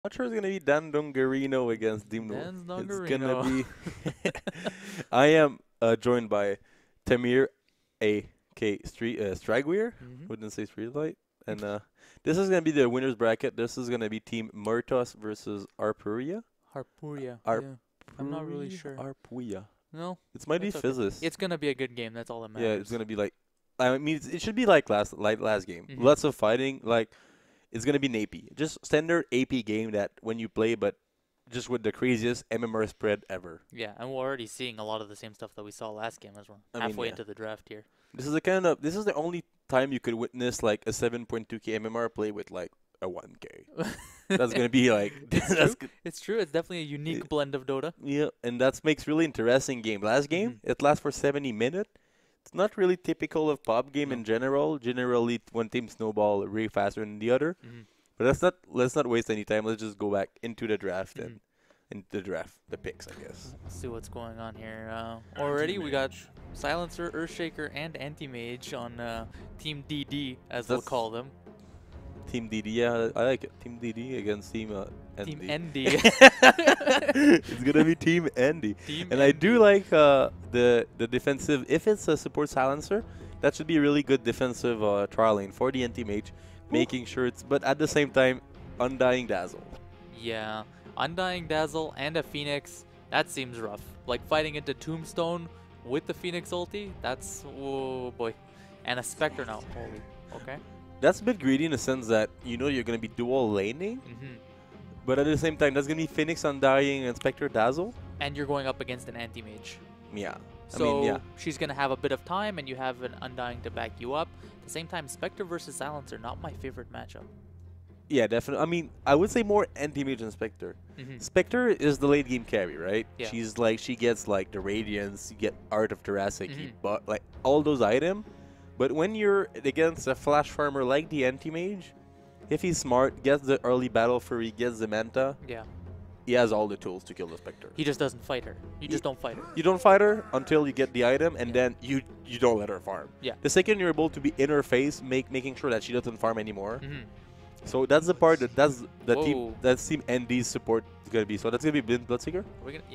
Not sure it's gonna be Dan Dongarino against Dimno. Dan's It's gonna Dongarino. be. I am joined by Tamir, A.K. Stragweir. hmm Wouldn't say Streetlight. And this is gonna be the winners bracket. This is gonna be Team Mythos versus Harpiua. Harpuria. Yeah. I'm not really Harpuria. sure. Harpuia. No, It might be it's okay. Physis. It's gonna be a good game. That's all that Yeah, it's matters. gonna be like. I mean, it should be like last game. hmm Lots of fighting. Like it's gonna be an AP. Just standard AP game that when you play, but just with the craziest MMR spread ever. Yeah, and we're already seeing a lot of the same stuff that we saw last game as well. I mean, Halfway yeah. into the draft here. This is the only time you could witness like a 7.2k MMR play with like a 1k. That's gonna be like It's that's true. It's true. It's definitely a unique blend of Dota. yeah, and that makes really interesting game. Last game hmm it lasts for 70 minutes. It's not really typical of pop game No. in general. Generally, one team snowball way faster than the other. hmm But let's not waste any time. Let's just go back into the draft hmm and into the draft, the picks, I guess. Let's see what's going on here. Already we got Silencer, Earthshaker, and Anti-Mage on Team DD, as they'll That's call them. Team DD, yeah, I like it. Team DD against Team Team ND. ND. It's gonna be Team Andy. Team And I ND. do like the defensive. If it's a support silencer, that should be a really good defensive trial lane for the anti-mage, making sure it's. But at the same time, Undying Dazzle. Yeah, Undying Dazzle and a Phoenix. That seems rough. Like fighting into Tombstone with the Phoenix ulti. That's oh boy. And a Spectre now. Holy. Okay. That's a bit greedy in the sense that you know you're gonna be dual laning, hmm but at the same time, that's gonna be Phoenix Undying and Spectre Dazzle. And you're going up against an Anti-Mage. Yeah. So I mean, yeah. she's gonna have a bit of time, and you have an Undying to back you up. At the same time, Spectre versus Silencer, not my favorite matchup. Yeah, definitely. I mean, I would say more anti-mage than Spectre. hmm Spectre is the late game carry, right? Yeah. She's like, she gets like the Radiance, you get Art of Jurassic, Mhm. but like all those items. But when you're against a flash farmer like the anti-mage, if he's smart, gets the early battle fury, gets the manta, Yeah. he has all the tools to kill the Spectre. He just doesn't fight her. You just don't fight her. You don't fight her until you get the item, and Yeah. then you don't let her farm. Yeah. The second you're able to be in her face, making sure that she doesn't farm anymore. hmm So that's the part that's the team Whoa. that's team ND's support is gonna be. So that's gonna be Bloodseeker.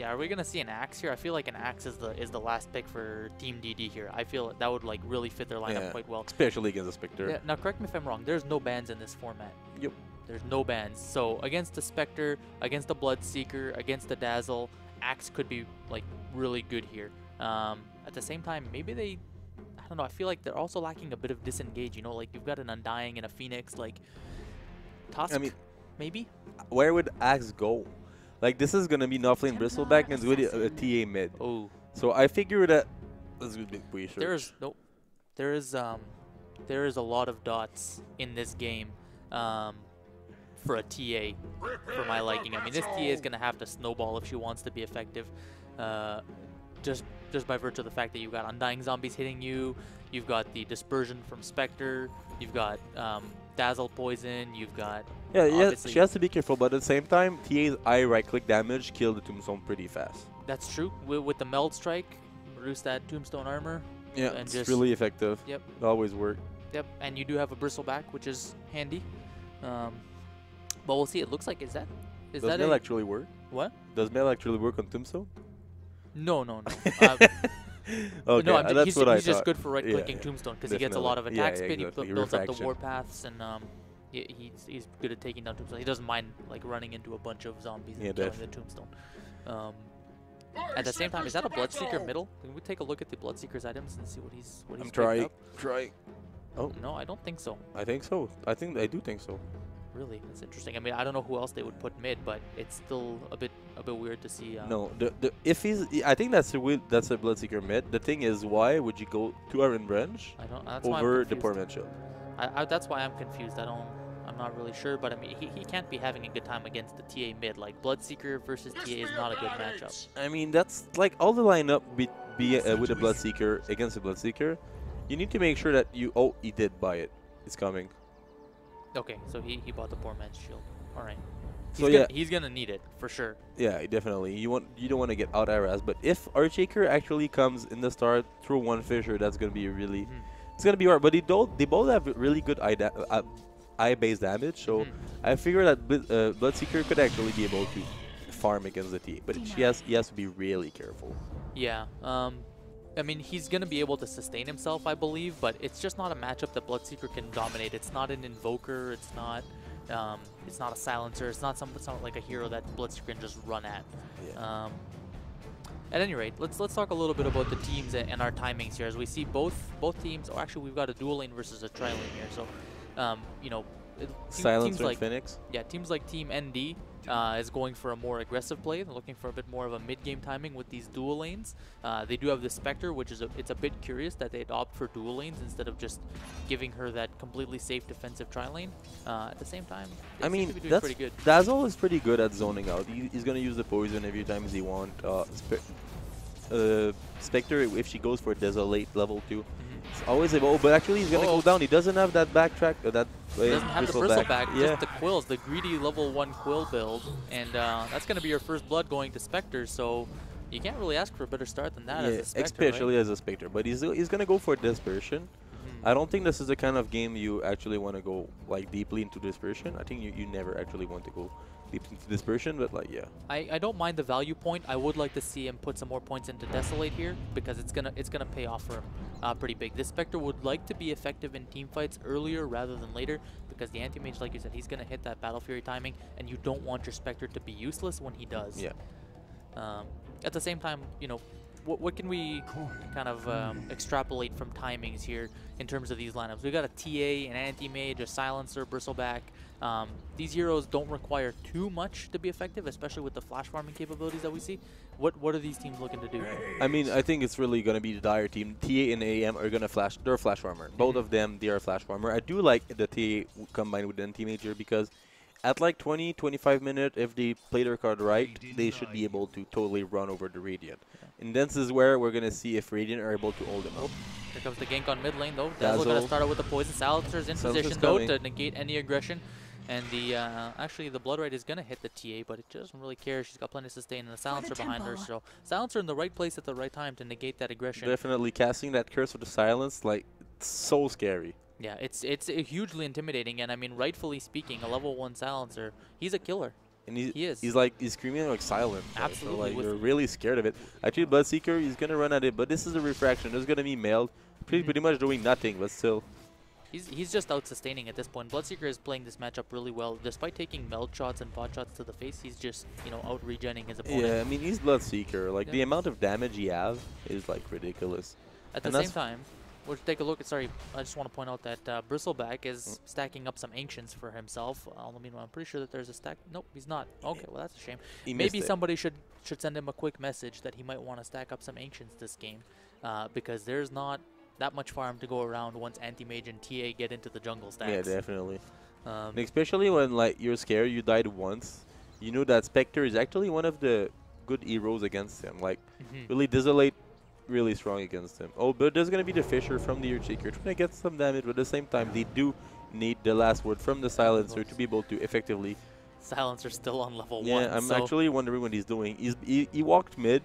Are we gonna see an axe here? I feel like an axe is the last pick for Team DD here. I feel that would like really fit their lineup Yeah. quite well. Especially against the Spectre. Yeah. Now correct me if I'm wrong. There's no bans in this format. Yep. There's no bans. So against the Spectre, against the Bloodseeker, against the Dazzle, axe could be like really good here. At the same time, maybe I don't know. I feel like they're also lacking a bit of disengage. You know, like you've got an Undying and a Phoenix. Like Tusk, I mean, maybe. where would Axe go? Like this is gonna be Nuffling Bristleback and it's going to be a TA mid. Oh, So I figure that that's gonna be research. there's no, there is a lot of dots in this game, for a TA, for my liking. I mean, this TA is gonna have to snowball if she wants to be effective. Just by virtue of the fact that you've got Undying Zombies hitting you, you've got the Dispersion from Spectre, you've got Dazzle Poison, you've got yeah, obviously- she has to be careful, but at the same time, TA's eye right-click damage kill the Tombstone pretty fast. that's true. With the Meld Strike, reduce that Tombstone armor. Yeah, And it's just- really effective. Yep. It always work. Yep, and you do have a Bristleback, which is handy. But we'll see. It looks like is that Does that Mail a actually work? what? Does Mail actually work on Tombstone? No. Okay, No, that's he's, what I he's just thought. good for right-clicking Yeah, Tombstone because he gets a lot of definitely. Yeah, attack speed. exactly. He builds up the Refraction. warpaths, and he's good at taking down Tombstone. He doesn't mind like running into a bunch of zombies Yeah, and killing the Tombstone. At the same time, is that a Bloodseeker middle? Can we take a look at the Bloodseeker's items and see what he's I'm picked trying. up? Oh, No, I don't think so. I think so. I do think so. Really, that's interesting. I mean, I don't know who else they would put mid, but it's still a bit weird to see. No, if I think that's a Bloodseeker mid. The thing is, why would you go to Iron Branch I don't. That's why I'm over the confused. Poor Mansion? That's why I'm confused. I'm not really sure, but I mean, he can't be having a good time against the TA mid. Like Bloodseeker versus TA is not a good matchup. I mean, that's like all the lineup with a Bloodseeker against a Bloodseeker. You need to make sure that you. Oh, he did buy it. It's coming. Okay, so he bought the poor man's shield. All right. So yeah, He's gonna need it for sure. yeah, definitely. You don't want to get out Aras, but if Archacre actually comes in the start through one Fisher, that's gonna be really. Mhm. It's gonna be hard. But they both have really good high base damage, so I figure that Bloodseeker could actually be able to farm against the TA, but he has to be really careful. Yeah. I mean, he's going to be able to sustain himself, I believe, but it's just not a matchup that Bloodseeker can dominate. It's not an Invoker. It's not a Silencer. It's not like a hero that Bloodseeker can just run at. Yeah. At any rate, let's talk a little bit about the teams and our timings here, as we see both teams. Oh, actually, we've got a dual lane versus a tri lane here. So, you know, Silencer teams like Phoenix. Yeah, teams like Team ND is going for a more aggressive play. They're looking for a bit more of a mid-game timing with these dual lanes. They do have the Spectre, which is it's a bit curious that they'd opt for dual lanes instead of just giving her that completely safe defensive tri lane. At the same time, I mean, seem to be doing that's pretty good. Dazzle is pretty good at zoning out. He's gonna use the poison every time he wants. Spectre, if she goes for Desolate level 2, it's always able. Oh, but actually he's gonna go down. He doesn't have that backtrack. That He doesn't have the bristleback, Yeah. just the quills, the greedy level 1 quill build, and that's going to be your first blood going to Spectre, so you can't really ask for a better start than that as a Spectre, especially right? as a Spectre. But he's gonna go for Dispersion. I don't think this is the kind of game you actually want to go like deeply into Dispersion. I think you never actually want to go deep into Dispersion, but like, yeah. I don't mind the value point. I would like to see him put some more points into Desolate here, because it's gonna pay off for him pretty big. This Spectre would like to be effective in team fights earlier rather than later, because the anti-mage, like you said, he's gonna hit that Battle Fury timing, and you don't want your Spectre to be useless when he does. Yeah. At the same time, you know, what can we kind of extrapolate from timings here in terms of these lineups? We've got a TA, an anti-mage, a silencer, bristleback. These heroes don't require too much to be effective, especially with the flash farming capabilities that we see. What are these teams looking to do? I mean, I think it's really gonna be the Dire team. TA and AM are gonna flash. They're flash farmer. Both of them, they are flash farmer. I do like the TA combined with the anti-mage here, because at like 20-25 minutes, if they play their card right, they should be able to totally run over the Radiant. And this is where we're gonna see if Radiant are able to hold them up. Here comes the gank on mid lane though. Dazzle gonna start out with the poison. Silencer's in position though to negate any aggression. And the actually the Blood Right is gonna hit the TA, but it doesn't really care. She's got plenty of sustain and a Silencer behind her, so Silencer in the right place at the right time to negate that aggression. Definitely casting that Curse of the Silence, like, it's so scary. Yeah, it's hugely intimidating, and I mean, rightfully speaking, a level 1 Silencer, he's a killer. And he is. He's screaming like silent. Absolutely. Right? So, like, you're really scared of it. Actually, Bloodseeker, he's gonna run at it, but this is a refraction. There's gonna be mailed, pretty much doing nothing, but still. He's just out sustaining at this point. Bloodseeker is playing this matchup really well. Despite taking meld shots and pot shots to the face, he's just, you know, out regenning his opponent. Yeah, I mean, he's Bloodseeker. Like, the amount of damage he has is, like, ridiculous. At the same time, we'll take a look at, sorry, I just want to point out that Bristleback is stacking up some Ancients for himself. I mean, I'm pretty sure that there's a stack. Nope, he's not. Okay, well, that's a shame. Maybe somebody should send him a quick message that he might want to stack up some Ancients this game, because there's not that much farm to go around once Anti-Mage and TA get into the jungle stacks. Yeah, definitely. Especially when, like, you're scared, you died once. You know that Spectre is actually one of the good heroes against him. Like, really Desolate, really strong against him. Oh, but there's going to be the Fisher from the Earthshaker trying to get some damage, but at the same time, they do need the last word from the Silencer to be able to effectively... Silencer still on level 1. Yeah, I'm actually wondering what he's doing. He walked mid.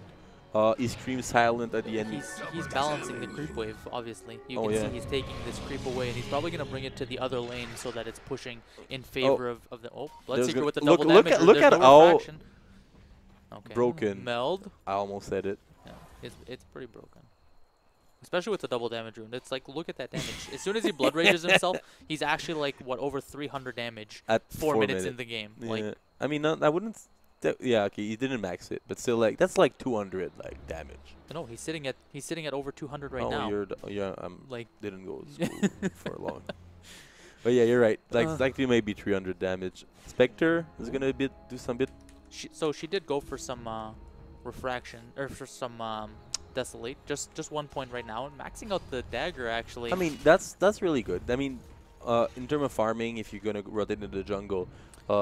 He screams silent at the end. He's balancing the creep wave, obviously. You can see he's taking this creep away, and he's probably going to bring it to the other lane so that it's pushing in favor of the... Oh, Bloodseeker with the double damage. Look at how okay. broken. Meld. I almost said it. Yeah, it's pretty broken. Especially with the double damage rune. It's like, look at that damage. As soon as he blood rages himself, he's actually like, what, over 300 damage at 4 minutes in the game. Yeah. Like, I mean, I wouldn't... Yeah, okay, he didn't max it, but still, like, that's like 200 like damage. No, he's sitting at over 200 right now. Yeah, like didn't go to school for long. But yeah, you're right. Like, likely maybe 300 damage. Spectre is gonna do some bit. So she did go for some refraction or for some Desolate. Just 1 point right now, and maxing out the dagger actually. I mean, that's really good. I mean, in terms of farming, if you're gonna rotate into the jungle.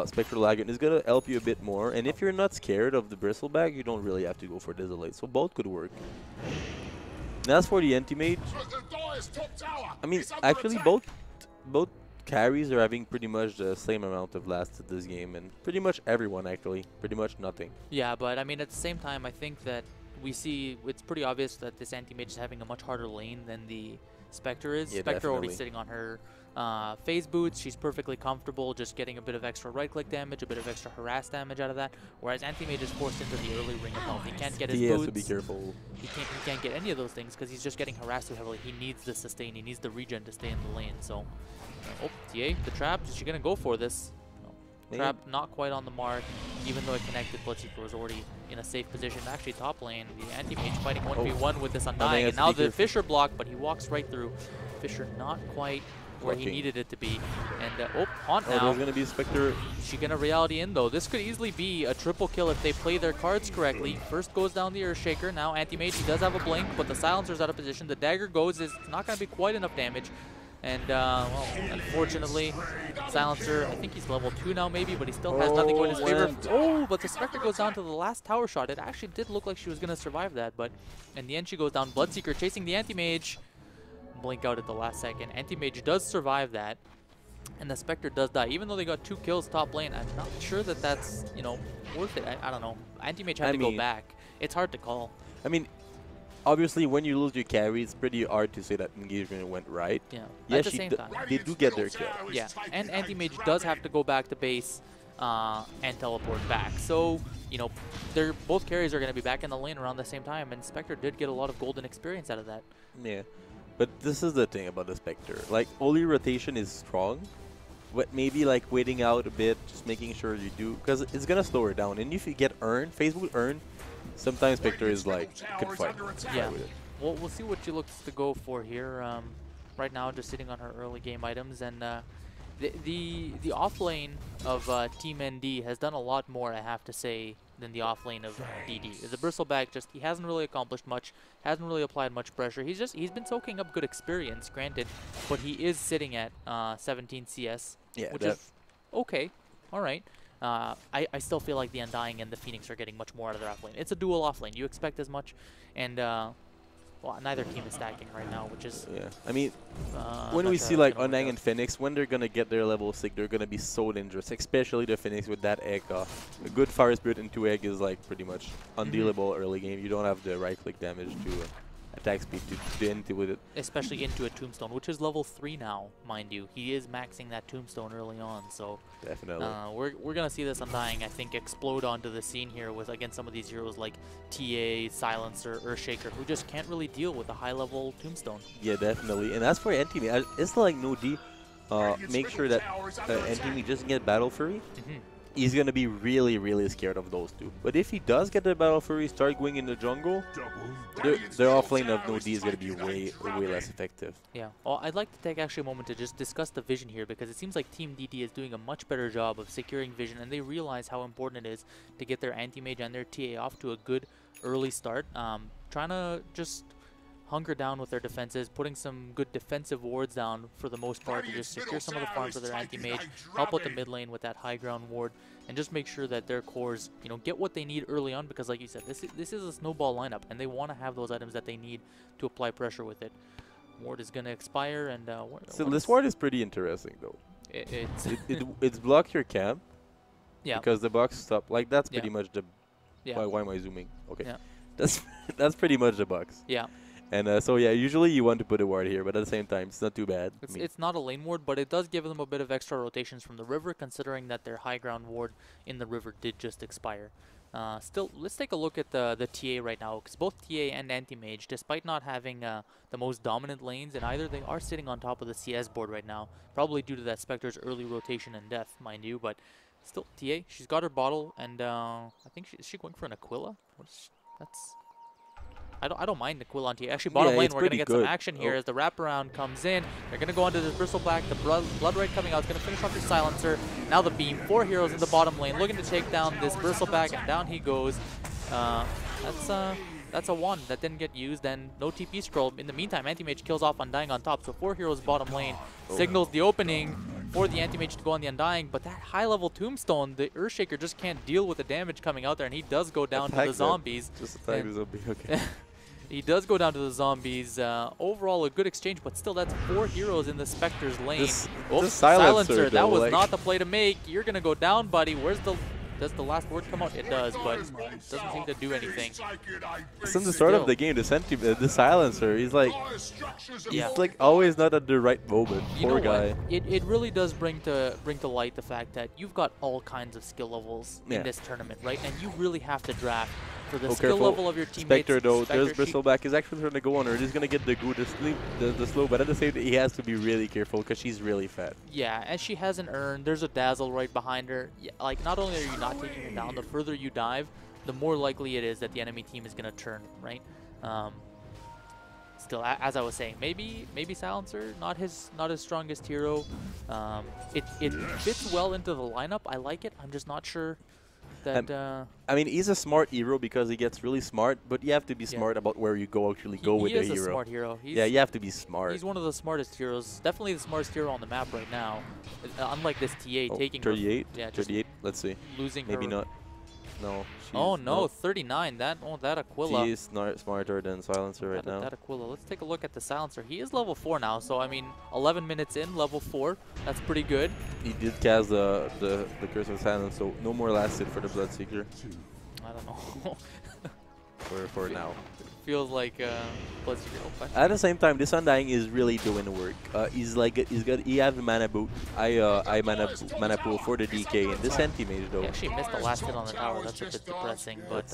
Spectral Lagoon is going to help you a bit more, and if you're not scared of the Bristleback, you don't really have to go for Desolate, so both could work. And as for the Anti-Mage, I mean, actually both carries are having pretty much the same amount of last to this game, and pretty much everyone actually, pretty much nothing. Yeah, but I mean, at the same time, I think that we see, it's pretty obvious that this Anti-Mage is having a much harder lane than the Spectre is. Yeah, Spectre already definitely. sitting on her phase boots. She's perfectly comfortable just getting a bit of extra right-click damage, a bit of extra harass damage out of that, whereas Anti-Mage is forced into the early ring of health. He can't get his He has to boots. be careful. He can't get any of those things because he's just getting harassed too heavily. He needs the sustain. He needs the regen to stay in the lane. So, oh, TA, the trap. Is she going to go for this? No. Trap not quite on the mark, even though it connected. Bloodseeker was already in a safe position. Actually, top lane, the Anti-Mage fighting 1v1 with this Undying, and now the Fisher block, but he walks right through. Fisher not quite where he needed it to be. And, oh, Haunt now. There's going to be Spectre. She gonna reality in, though. This could easily be a triple kill if they play their cards correctly. First goes down the Earthshaker. Now Anti-Mage, he does have a blink, but the Silencer's out of position. The dagger goes, is not gonna be quite enough damage. And, well, unfortunately, Silencer, I think he's level 2 now maybe, but he still has nothing going in his favor. Oh, but the Spectre goes down to the last tower shot. It actually did look like she was gonna survive that, but in the end she goes down. Bloodseeker chasing the Anti-Mage. Blink out at the last second. Anti-Mage does survive that, and the Spectre does die. Even though they got 2 kills top lane, I'm not sure that that's, you know, worth it. I don't know. Anti-Mage had to go back. It's hard to call. I mean, obviously, when you lose your carry, it's pretty hard to say that engagement went right. Yeah. Yes, at the same time. they do get their kill. Yeah, and Anti-Mage does have to go back to base and teleport back. So, you know, both carries are going to be back in the lane around the same time, and Spectre did get a lot of golden experience out of that. Yeah. But this is the thing about the Spectre. Like, early rotation is strong, but maybe like waiting out a bit, just making sure you do, because it's going to slow her down. And if you get Earn, Facebook Earn, sometimes Spectre is like, could fight. Yeah. Well, we'll see what she looks to go for here. Right now, just sitting on her early game items, and the off lane of Team ND has done a lot more, I have to say, than the off lane of DD. The Bristleback just, he hasn't really accomplished much, hasn't really applied much pressure. He's been soaking up good experience, granted, but he is sitting at 17 CS, which is okay. All right. I still feel like the Undying and the Phoenix are getting much more out of their off lane. It's a dual off lane. You expect as much, and well, neither team is stacking right now, which is I mean, when we see like Undying and Phoenix, when they're gonna get their level 6, they're gonna be so dangerous. Especially the Phoenix with that egg. A good Fire Spirit and 2 egg is like pretty much undealable early game. You don't have the right click damage to attack speed to into with it. Especially into a Tombstone, which is level 3 now, mind you. He is maxing that Tombstone early on, so definitely. We're gonna see this Undying, I think, explode onto the scene here with against some of these heroes like TA, Silencer, Earthshaker, who just can't really deal with a high level Tombstone. Yeah, definitely. And as for Anti-Mage, it's like no D. Make sure that Anti-Mage doesn't get Battle Fury. He's going to be really, really scared of those two. But if he does get the Battle Fury, start going in the jungle, their offlane of no D is going to be way less effective. Yeah. Well, I'd like to take actually a moment to just discuss the vision here, because it seems like Team DD is doing a much better job of securing vision, and they realize how important it is to get their Anti-Mage and their TA off to a good early start. Trying to just hunker down with their defenses, putting some good defensive wards down for the most part to just secure some of the farms for their Anti-Mage, help out the mid lane with that high ground ward, and just make sure that their cores, you know, get what they need early on, because like you said, this is a snowball lineup, and they want to have those items that they need to apply pressure with it. Ward is going to expire, and so this ward is pretty interesting though. It's block your camp. Yeah. Because the box stop, like that's pretty much the. Yeah. Why am I zooming? Okay. Yeah. That's pretty much the box. Yeah. And so yeah, usually you want to put a ward here, but at the same time, it's not too bad. It's not a lane ward, but it does give them a bit of extra rotations from the river, considering that their high ground ward in the river did just expire. Still, let's take a look at the TA right now, because both TA and Anti-Mage, despite not having the most dominant lanes in either, they are sitting on top of the CS board right now, probably due to that Spectre's early rotation and death, mind you, but still, TA, she's got her bottle, and I think is she going for an Aquila? I don't mind Aquila on TA. Actually, bottom lane, we're going to get some action here as the wraparound comes in. They're going to go onto this Bristleback. The Blood Right coming out is going to finish off the Silencer. Now the Beam. 4 heroes in the bottom lane looking to take down this Bristleback, and down he goes. That's a 1 that didn't get used, and no TP scroll. In the meantime, Anti-Mage kills off Undying on top, so 4 heroes bottom lane. Signals the opening for the Anti-Mage to go on the Undying, but that high-level Tombstone, the Earthshaker just can't deal with the damage coming out there, and he does go down to the zombies. Just attack the zombie, okay. He does go down to the zombies. Overall, a good exchange, but still, that's 4 heroes in the Spectre's lane. This Silencer, that was not the play to make. You're going to go down, buddy. Where's the Does the last word come out? It does, but doesn't seem to do anything. Since the start of the game, the silencer, he's like always not at the right moment. You Poor know guy. what? It really does bring to light the fact that you've got all kinds of skill levels in this tournament, right? And you really have to draft for the skill level of your teammates. Spectre though, there's Bristleback is actually trying to go on her. He's gonna get the good, the slow, but at the same time, he has to be really careful because she's really fat. Yeah, and she has an urn. There's a Dazzle right behind her. Yeah, like, not only are you not taking her down, the further you dive, the more likely it is that the enemy team is gonna turn, right? Still, as I was saying, maybe Silencer, not his strongest hero. It fits well into the lineup. I like it. I'm just not sure that. I mean, he's a smart hero because he gets really smart, but you have to be smart about where you go with the hero. He is a smart hero. Yeah, you have to be smart. He's one of the smartest heroes. Definitely the smartest hero on the map right now. Unlike this TA taking 38. Her, yeah, 38. Let's see. Losing maybe her. not. No. Oh no, 39. That Aquila. She is smarter than Silencer right now. That Aquila. Let's take a look at the Silencer. He is level 4 now, so I mean, 11 minutes in, level 4. That's pretty good. He did cast the Curse of Silence, so no more last hit for the Bloodseeker. I don't know. for now. Feels like Bloodseeker. At the same time, this Undying is really doing the work. He has the mana boot. I mana pool for the DK, and this anti-mage though. He actually missed the last hit on the tower. That's a bit depressing, but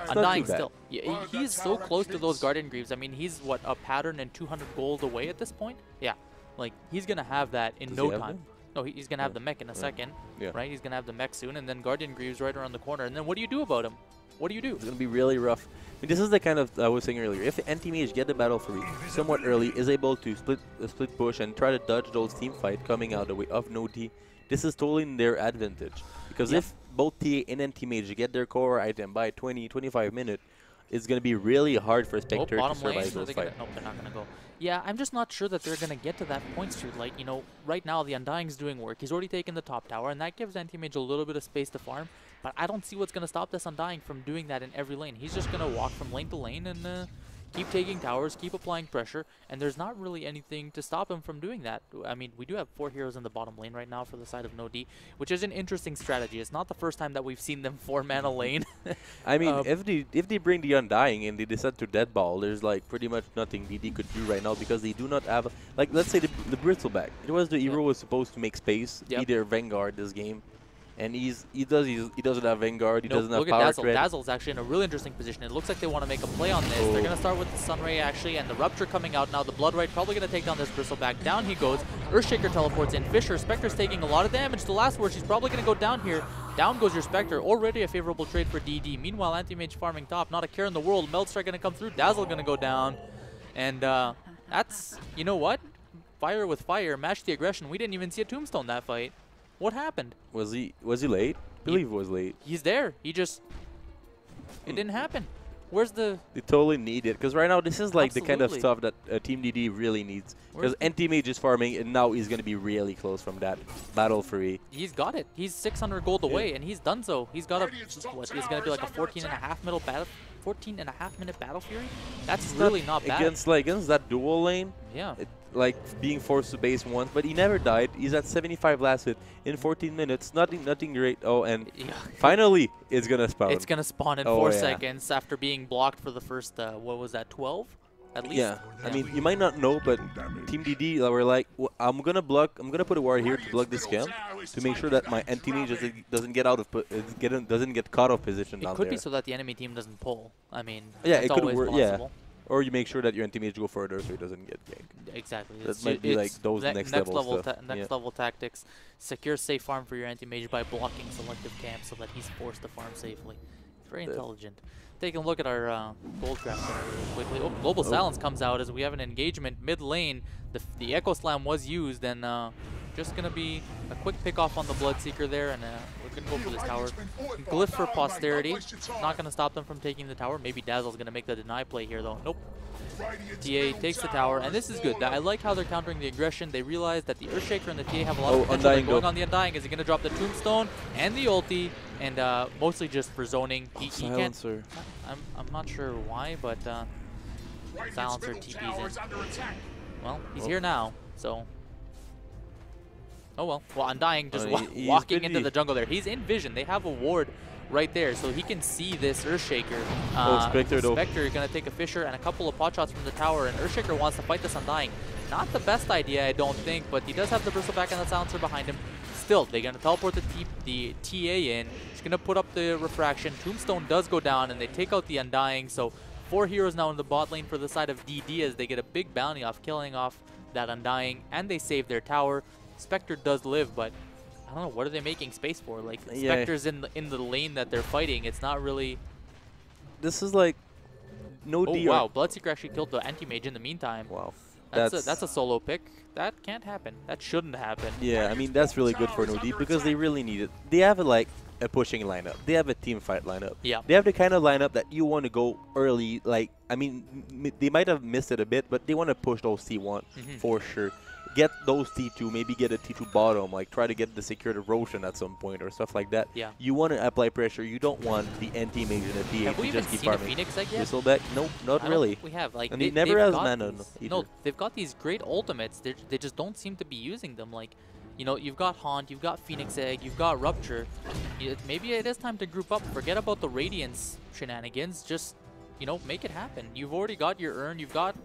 Undying still. Yeah, he's so close to those Guardian Greaves. I mean, he's what, a pattern and 200 gold away at this point. Yeah, like he's gonna have that in no time. No, he's gonna have the mech in a second, right? He's gonna have the mech soon, and then Guardian Greaves right around the corner. And then what do you do about him? What do you do? It's going to be really rough. I mean, this is the kind of, I was saying earlier, if the anti-mage get the battle free somewhat early, is able to split push and try to dodge those team fight coming out the way of no D, this is totally in their advantage. Because if both TA and anti-mage get their core item by 20-25 minutes, it's going to be really hard for Spectre to survive those fights. Nope, they're not going to go. Yeah, I'm just not sure that they're going to get to that point, Street. Like, you know, right now the Undying's doing work. He's already taken the top tower, and that gives anti-mage a little bit of space to farm. But I don't see what's going to stop this Undying from doing that in every lane. He's just going to walk from lane to lane and keep taking towers, keep applying pressure, and there's not really anything to stop him from doing that. I mean, we do have 4 heroes in the bottom lane right now for the side of no D, which is an interesting strategy. It's not the first time that we've seen them 4-mana lane. I mean, if they bring the Undying and they decide to deadball, there's like pretty much nothing DD could do right now because they do not have, like, let's say the Bristleback. It was the hero was supposed to make space, be their Vanguard this game. And he doesn't have Vanguard, he doesn't have look power at Dazzle. threat. Dazzle's actually in a really interesting position. It looks like they want to make a play on this. They're going to start with the Sunray actually, and the Rupture coming out now. The Bloodrite probably going to take down this Bristleback. Down he goes. Earthshaker teleports in. Fisher, Spectre's taking a lot of damage. The last word, she's probably going to go down here. Down goes your Spectre. Already a favorable trade for DD. Meanwhile, Anti-Mage farming top. Not a care in the world. Meldstrike going to come through. Dazzle going to go down. And that's, you know what? Fire with fire. Match the aggression. We didn't even see a tombstone that fight. What happened? Was he late? I believe he was late. He's there. He just... It didn't happen. Where's the... They totally need it. Because right now, this is like the kind of stuff that Team DD really needs. Because anti-mage is farming, and now he's going to be really close from that battle free. He's got it. He's 600 gold away, and he's done so. He's got a... What, he's going to be like a 14.5-minute battle fury? That's really not bad. Against that dual lane? Yeah. Like being forced to base once, but he never died. He's at 75 last hit in 14 minutes. Nothing great. Oh, and finally, it's gonna spawn. It's gonna spawn in 4 seconds after being blocked for the first, what was that, 12? At least. Yeah. I mean, you might not know, but Team DD were like, well, I'm gonna put a ward here to block this camp to make sure that my anti-mage doesn't get out of doesn't get caught off position down there. It could be so that the enemy team doesn't pull. I mean, yeah, it could work. Possible. Yeah. Or you make sure that your anti-mage go further so he doesn't get ganked. Exactly. That might be like those next level stuff. Next level tactics. Secure safe farm for your anti-mage by blocking selective camps so that he's forced to farm safely. Very intelligent. Taking a look at our gold graph really quickly. Oh, Global Silence comes out as we have an engagement mid lane. The Echo Slam was used, and just going to be a quick pick off on the Bloodseeker there, and we're going to go for this tower. Glyph for posterity. Not going to stop them from taking the tower. Maybe Dazzle's going to make the deny play here, though. Nope. TA takes the tower, and this is good. I like how they're countering the aggression. They realize that the Earthshaker and the TA have a lot of potential. They're going on the Undying. Is he going to drop the Tombstone and the ulti, and mostly just for zoning. He can't. I'm not sure why, but Silencer TP's in. Well, he's here now, so Oh well. Well, Undying just He's walking into busy. the jungle there. He's in vision. They have a ward right there, so he can see this Earthshaker. Spectre though. Spectre going to take a Fissure and a couple of pot shots from the tower, and Earthshaker wants to fight this Undying. Not the best idea, I don't think, but he does have the Bristleback and the Silencer behind him. Still, they're going to teleport the TA in. He's going to put up the Refraction. Tombstone does go down, and they take out the Undying, so 4 heroes now in the bot lane for the side of DD as they get a big bounty off killing off that Undying, and they save their tower. Spectre does live, but I don't know, what are they making space for? Like, Yeah. Spectre's in the lane that they're fighting. It's not really... This is like no Oh, DR. wow. Bloodseeker actually killed the Anti-Mage in the meantime. Wow. That's a solo pick. That can't happen. That shouldn't happen. Yeah, I mean, that's really good for no D because they really need it. They have like a pushing lineup. They have a team fight lineup. Yeah. They have the kind of lineup that you want to go early. Like, I mean, they might have missed it a bit, but they want to push those T1 for sure. Get those T2, maybe get a T2 bottom, like try to get the secured erosion at some point or stuff like that. Yeah. You want to apply pressure. You don't want the anti-mage and the TA Have we to even just keep seen a farming. Phoenix egg yet? Bristleback? Nope, not I don't really. think we have. Like, And he never has mana these, either. they've got these great ultimates. They just don't seem to be using them. Like, you know, you've got Haunt, you've got Phoenix Egg, you've got Rupture. Maybe it is time to group up. Forget about the Radiance shenanigans. Just, you know, make it happen. You've already got your urn. You've got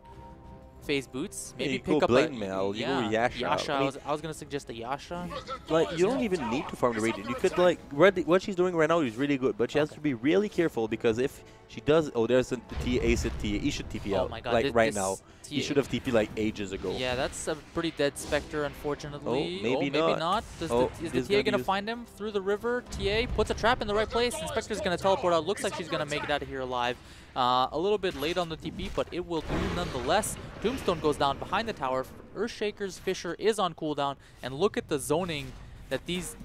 phase boots. Maybe you pick go up Blatant a Mail, you go Yasha. Yasha. I mean, I was gonna suggest a Yasha. like, you don't even need to farm the Radiant. You could, like, what she's doing right now is really good, but she has to be really careful because if she does, oh, there's a Ace at TA. He should TP Oh out, my god, like, right now. TA He should have TP like ages ago. Yeah, that's a pretty dead Spectre, unfortunately. Oh, maybe not. Is the he's TA gonna gonna find him through the river? TA puts a trap in the right place, and Spectre's gonna teleport out. Looks like she's gonna make it out of here alive. A little bit late on the TP, but it will do nonetheless. Tombstone goes down behind the tower. Earthshaker's Fissure is on cooldown, and look at the zoning that this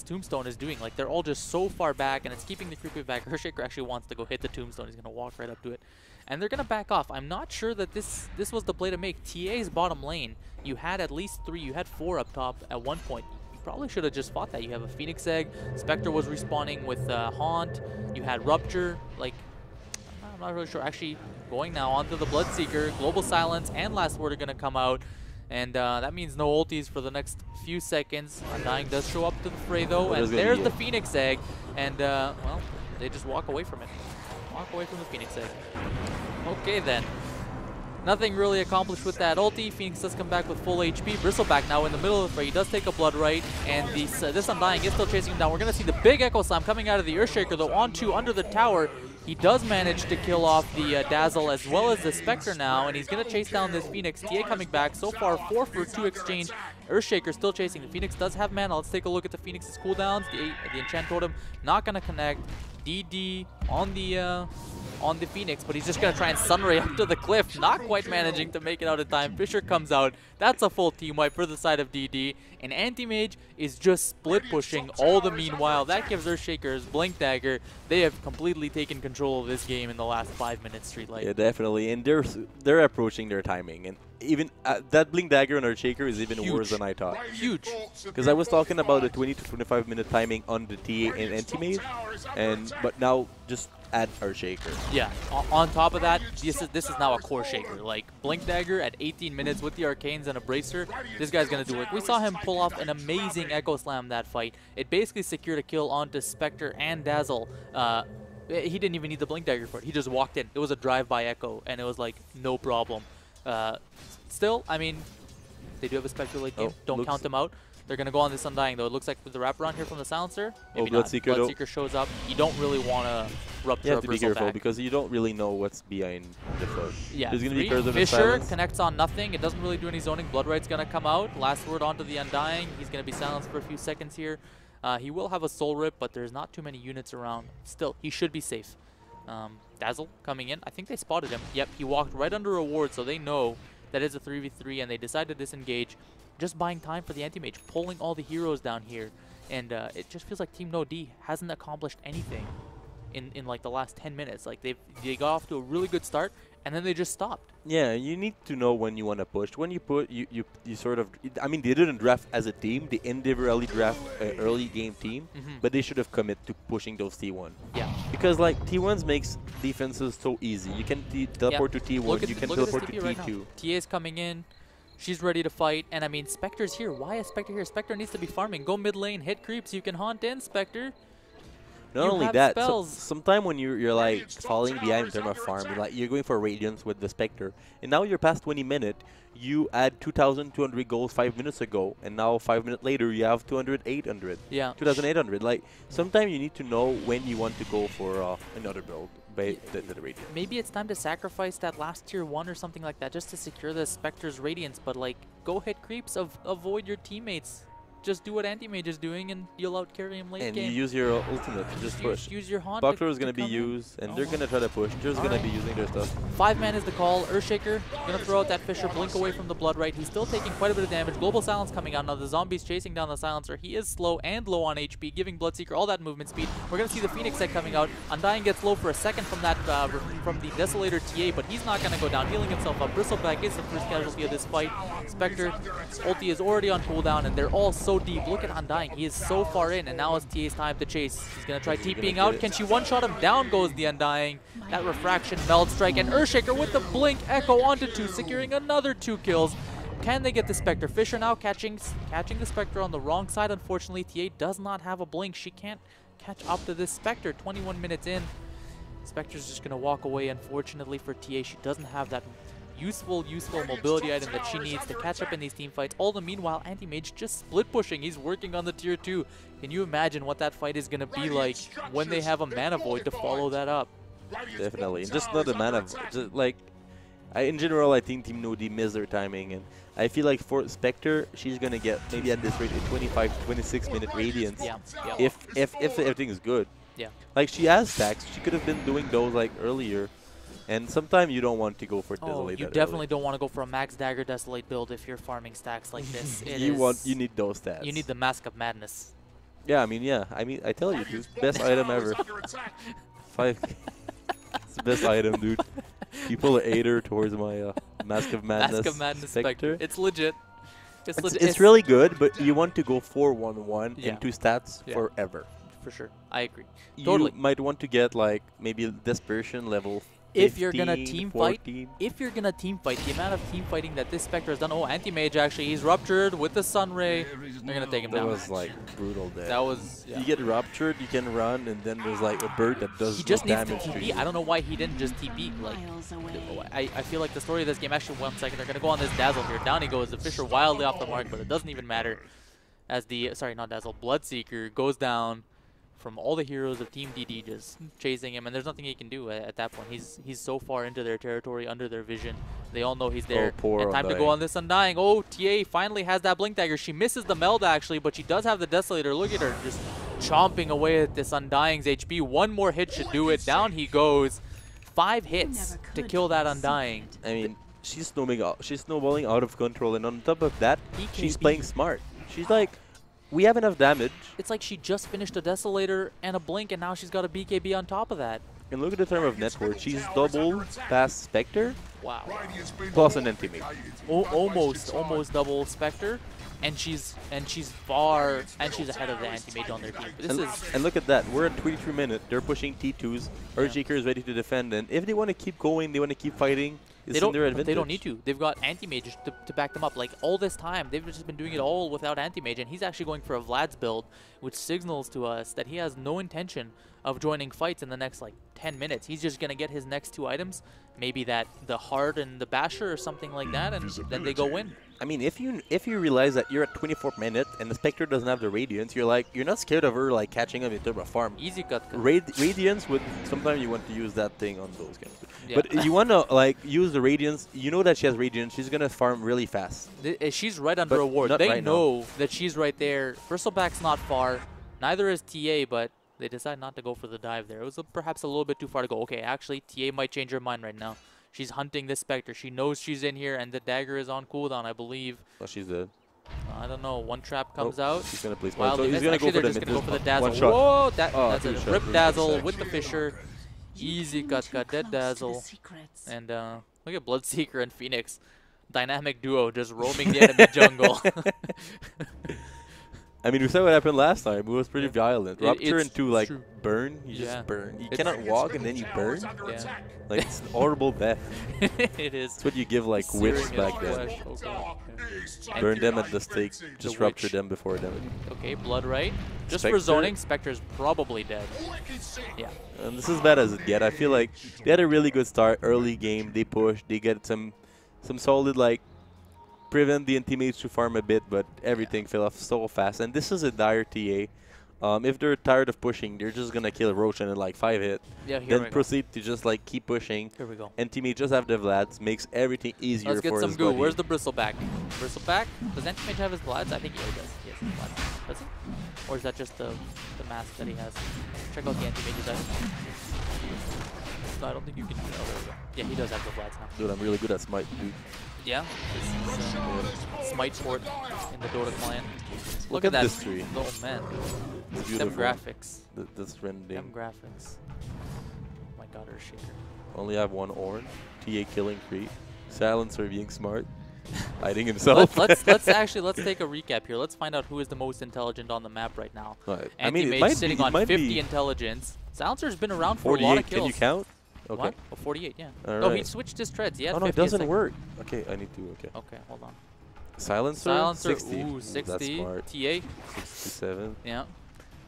Tombstone is doing. Like, they're all just so far back, and it's keeping the creepy back. Earthshaker actually wants to go hit the Tombstone. He's gonna walk right up to it, and they're gonna back off. I'm not sure that this was the play to make. TA's bottom lane, you had at least 3, you had 4 up top at one point. You probably should have just fought that. You have a Phoenix Egg. Spectre was respawning with Haunt. You had Rupture. Like, I'm not really sure. Actually, going now onto the Bloodseeker. Global Silence and Last Word are going to come out. And that means no ultis for the next few seconds. Undying does show up to the fray, though. And there's the Phoenix Egg. And, well, they just walk away from it. Walk away from the Phoenix Egg. Okay, then. Nothing really accomplished with that ulti. Phoenix does come back with full HP. Bristleback now in the middle of the fray. He does take a Blood Right, and this Undying is still chasing him down. We're going to see the big Echo Slam coming out of the Earthshaker, though, onto under the tower. He does manage to kill off the Dazzle as well as the Spectre now, and he's going to chase down this Phoenix. TA coming back. So far, 4 for 2 exchange. Earthshaker still chasing. The Phoenix does have mana. Let's take a look at the Phoenix's cooldowns. The Enchant Totem not going to connect. DD on the Phoenix, but he's just going to try and Sunray up to the cliff, not quite managing to make it out in time. Fissure comes out. That's a full team wipe for the side of DD, and Anti-Mage is just split pushing all the meanwhile. That gives Earthshaker's Blink Dagger. They have completely taken control of this game in the last 5 minutes, Streetlight. Yeah, definitely, and they're approaching their timing, and even that Blink Dagger on Earthshaker is even worse than I thought. Huge. Because I was talking about the 20 to 25 minute timing on the TA and Anti-Mage, but now just add Earthshaker. Yeah, on top of that, this is now a core shaker. Like, Blink Dagger at 18 minutes with the Arcanes and a Bracer, this guy's going to do work. We saw him pull off an amazing Echo Slam that fight. It basically secured a kill onto Spectre and Dazzle. He didn't even need the Blink Dagger for it. He just walked in. It was a drive-by Echo, and it was like, no problem. Still, I mean, they do have a Spectre late game. Don't count them out. They're going to go on this Undying, though. It looks like with the wraparound here from the Silencer, maybe not. Bloodseeker shows up. You don't really want to rupture You have to be careful back. because you don't really know what's behind the foot. Yeah, There's going to be curse of Fissure connects on nothing. It doesn't really do any zoning. Blood Right's going to come out. Last Word onto the Undying. He's going to be silenced for a few seconds here. He will have a Soul Rip, but there's not too many units around. Still, he should be safe. Dazzle coming in. I think they spotted him. Yep, he walked right under a ward, so they know that it's a 3v3, and they decide to disengage. Just buying time for the Anti-Mage, pulling all the heroes down here. And it just feels like Team No D hasn't accomplished anything in like the last 10 minutes. Like, they got off to a really good start, and then they just stopped. Yeah, you need to know when you want to push. When you put, you sort of, I mean, they didn't draft as a team. They individually draft an early game team, but they should have commit to pushing those T1. Yeah. Because, like, T1s makes defenses so easy. You can teleport to T1, you can teleport to T2. Right, TA is coming in. She's ready to fight, and I mean, Spectre's here. Why is Spectre here? Spectre needs to be farming. Go mid lane, hit creeps. You can haunt in, Spectre. Not You only have that, spells. sometime when you're like falling behind in terms of farm, you're going for Radiance with the Spectre, and now you're past 20 minutes, you add 2,200 goals 5 minutes ago, and now 5 minutes later you have 800. Yeah. 2,800. Like, sometimes you need to know when you want to go for another build by the Radiance. Maybe it's time to sacrifice that last tier 1 or something like that just to secure the Spectre's Radiance, but like, go hit creeps, avoid your teammates. Just do what Anti-Mage is doing and you'll out-carry him late And game. you use your ultimate to just push. Use your haunt. Buckler is going to be used, and they're going to try to push. They're just going to be using their stuff. 5-man is the call. Earthshaker going to throw out that Fisher, blink away from the blood right. He's still taking quite a bit of damage. Global Silence coming out. Now the zombie's chasing down the Silencer. He is slow and low on HP, giving Bloodseeker all that movement speed. We're going to see the Phoenix set coming out. Undying gets low for a second from that from the Desolator TA, but he's not going to go down, healing himself up. Bristleback is the first casualty of this fight. Spectre, ulti is already on cooldown, and they're all so deep. Look at Undying. He is so far in, and now it's TA's time to chase. He's going to try TPing out. Can she one-shot him? Down goes the Undying. That Refraction, Meld Strike, and Earthshaker with the Blink Echo onto 2, securing another 2 kills. Can they get the Spectre? Fisher now catching the Spectre on the wrong side. Unfortunately, TA does not have a Blink. She can't catch up to this Spectre. 21 minutes in. Spectre's just going to walk away, unfortunately, for TA. She doesn't have that useful mobility item that she needs to catch up in these team fights. All the meanwhile, Anti-Mage just split pushing. He's working on the tier 2. Can you imagine what that fight is going to be like when they have a Mana Void to follow that up? Definitely. And just not the Mana Void. Just like, in general, I think Team Nodi missed their timing. And I feel like for Spectre, she's going to get maybe at this rate a 25 to 26 minute Radiance. Yeah. If everything is good. Yeah. Like, she has stacks. She could have been doing those like earlier. And sometimes you don't want to go for Desolate. You definitely don't want to go for a Max Dagger Desolate build if you're farming stacks like this. You need those stats. You need the Mask of Madness. Yeah, I mean, I tell you, dude, best item ever. 5. It's the best item, dude. You pull an 8er towards my Mask of Madness. Mask of Madness Spectre. It's legit. It's really good, but you want to go 4-1-1 Yeah. and 2 stats Yeah. forever. For sure. I agree. You Totally. might want to get like maybe Desperation level 15, If you're gonna team 14. fight, the amount of team fighting that this Spectre has done. Oh, Anti-Mage actually, he's ruptured with the Sunray. They're gonna take him That down. was like brutal there. That was. Yeah. You get ruptured, you can run, and then there's like a bird that does He just no needs to damage to TP. you. I don't know why he didn't just TP. Like, I feel like the story of this game. Actually, 1 second, they're gonna go on this Dazzle here. Down he goes. The Fisher wildly off the mark, but it doesn't even matter. As the not Dazzle, Bloodseeker goes down from all the heroes of Team DD just chasing him, and there's nothing he can do at that point. He's so far into their territory, under their vision. They all know he's there. Poor And time to Undying. go on this Undying. Oh, TA finally has that Blink Dagger. She misses the Meld actually, but she does have the Desolator. Look at her just chomping away at this Undying's HP. One more hit should do it. Down he goes. 5 hits to kill that Undying. I mean, she's snowballing out of control, and on top of that, she's BKB. playing smart. She's like, we have enough damage, It's like she just finished a Desolator and a Blink, and now she's got a BKB on top of that. and look at the term of net worth. She's double past Spectre Wow. plus an Anti-Mage. Almost double Spectre, and she's far, and she's ahead of the Anti-Mage on their team. And look at that. We're at 23 minutes. They're pushing T2s. Earthshaker is ready to defend, and if they want to keep going, they want to keep fighting. It's in their advantage. They don't need to. They've got Anti-Mage to back them up. Like, all this time, they've just been doing it all without Anti-Mage, and he's actually going for a Vlad's build, which signals to us that he has no intention of joining fights in the next, like, 10 minutes. He's just going to get his next 2 items, maybe the Hard and the Basher or something like that, and then they go in. I mean, if you realize that you're at 24th minute and the Spectre doesn't have the Radiance, you're not scared of her like catching up in terms of farm. Easy cut. Radiance would sometimes you want to use that thing on those guys. Yeah. But you want to like use the Radiance. You know that she has Radiance. She's gonna farm really fast. She's right under But a ward. not They right know that she's right there. Bristleback's not far. Neither is TA, but they decide not to go for the dive there. It was perhaps a little bit too far to go. Okay, actually, TA might change her mind right now. She's hunting this Spectre. She knows she's in here, and the dagger is on cooldown, I believe. Oh, she's dead. I don't know. One trap comes out. She's gonna play smart. Wow, So he's gonna go for they're the just mid. going to go for the dazzle. One shot. Whoa, that's two a shot, rip really dazzle good with the Fisher. Easy cut, dead dazzle. And look at Bloodseeker and Phoenix. Dynamic duo just roaming the enemy jungle. I mean, we saw what happened last time. It was pretty violent. Rupture it's into like true. burn. You Yeah. just burn. You It's- cannot walk and then you burn. Yeah. Like it's an horrible death. It is. That's what you give like Searing whips his back then. flesh. Oh, God. Yeah. Burn them at the stake. Just rupture witch. them before them. Okay, blood right. Just Spectre. for zoning, Spectre's probably dead. Yeah. And this is bad as it get. I feel like they had a really good start early game. They pushed. They get some solid like prevent the teammates to farm a bit, but everything fell off so fast. And this is a dire TA. If they're tired of pushing, they're just gonna kill Roshan in like 5 hits. Yeah, here we Then go. proceed to just like keep pushing. Here we go. And teammate just have the Vlads, makes everything easier Let's get for some his goo. buddy. Where's the bristleback? Bristleback? Does Antimage have his Vlads? I think he does. He has his Vlads. Does he? Or is that just the mask that he has? Check out the Antimage's item. No, I don't think you can do that. Oh, there we go. Yeah, he does have the Vlads now. Dude, I'm really good at smite, dude. Yeah. This is, Smite port in the Dota client. Look at at that. this tree. Oh, man. It's Them beautiful. graphics. This rendering. Them graphics. Oh my god, Earthshaker. Only have one Ornn. TA killing creep. Silencer being smart. Hiding himself. let's take a recap here. Let's find out who is the most intelligent on the map right now. Right. I mean, it Anti-Mage might sitting be, on it might 50 be intelligence. Silencer's been around for a lot 48. of kills. Can you count? Okay. What? Oh, 48, yeah. All No, he right. switched his treads. He had Oh no, 50 it a doesn't second. work. Okay, I need to. Okay. Okay, hold on. Silencer. Silencer, 60. ooh, That's 60. smart. TA, 67. yeah.